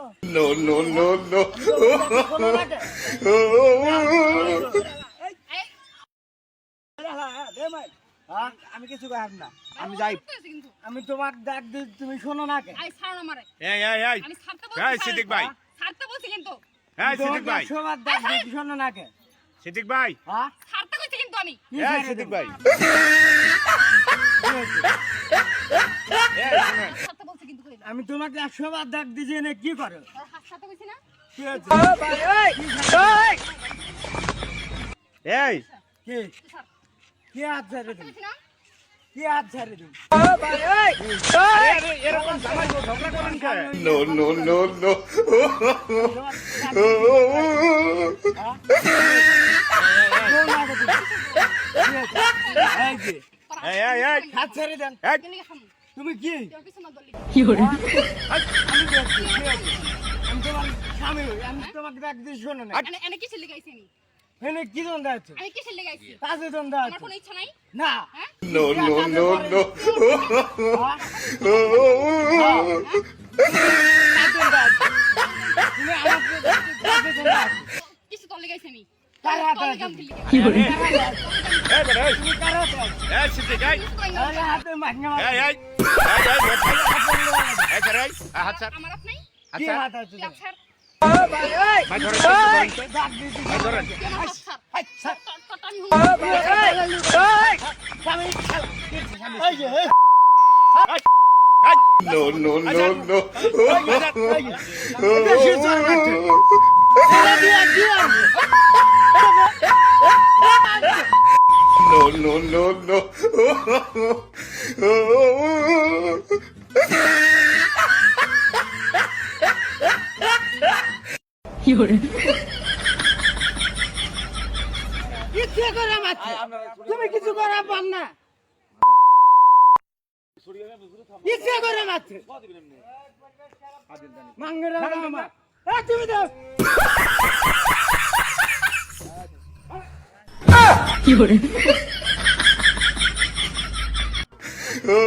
No, no, no, no. আমি কিছু কইব না, আমি যাই। আমি তোমাক ডাক দিই, তুমি শোনো না কে? আই ছাড় আমারে। এই আমি ছাড়তে বলছি। এই সিদ্দিক ভাই, ছাড়তে বলছি কিন্তু। এই সিদ্দিক ভাই, সবার ডাক দিই, শোনো না কে? সিদ্দিক ভাই, হ্যাঁ ছাড়তে কইছি কিন্তু আমি। এই সিদ্দিক ভাই, ছাড়তে বলছি কিন্তু কইলা। আমি তোমাকে 100 বার ডাক দিছি, এনে কি করো? আর হাত ছাড়তে কইছি না? কি হয়েছে? এই কি ছাড়। কি হাত ছেড়ে দিন, কইছি না? কি হাত ছেড়ে দিন? এরকম জামাই ঝগড়া করেন কে? No, no, no, no. এই যে, এই হাত ছেড়ে দেন। এই কেন গেছাম? তুমি কি? তোর পিছনে দলি। আমি দেখছি, কি হয়েছে? আমি তোমার স্বামী হই, আমি তোমাকে ডাক দিই, শোনো না। এনে এনে কিসের লেগে আইছি আমি? এনে কি দ্বন্দ্ব আছে? আমি কিসের লেগে আইছি? কাজে দ্বন্দ্ব আমার আছে? কোনো ইচ্ছা নাই? না। হ্যাঁ? No, no, no, no. তুমি আমাকে কাজে দ্বন্দ্ব আছে? কিসে তোর লেগে আইছি আমি? কার হাতে তোর আছে? লেগে আমি কি লেগে? এই বেটা, এই তুমি কার হাতে আছে? এই সিদ্দিক ভাই, আরে হাতে মাগনা মাগনা। এই হাত ছাড়, আমার হাত নাই? হাত কি ছাড়, হাত আছে? তুই হাত ছাড়। ভাই ধরেন, ধরেন তো, ডাক দিছি, ভাই ধরেন, তুই আমার হাত ছাড়। হাই, ছাড়। তোর টানি স্বামী, এই যে, এই। No, no, no, no. বেশি জোর মারছে। ছেড়ে দিয়ে কি আছে? No, no, no, no. ইচ্ছে করে মারছে। তুমি কিছু করা পার না। ইচ্ছে করে মারছে। মাঙ্গেরা মামা। এ তুমি দাও। Oh,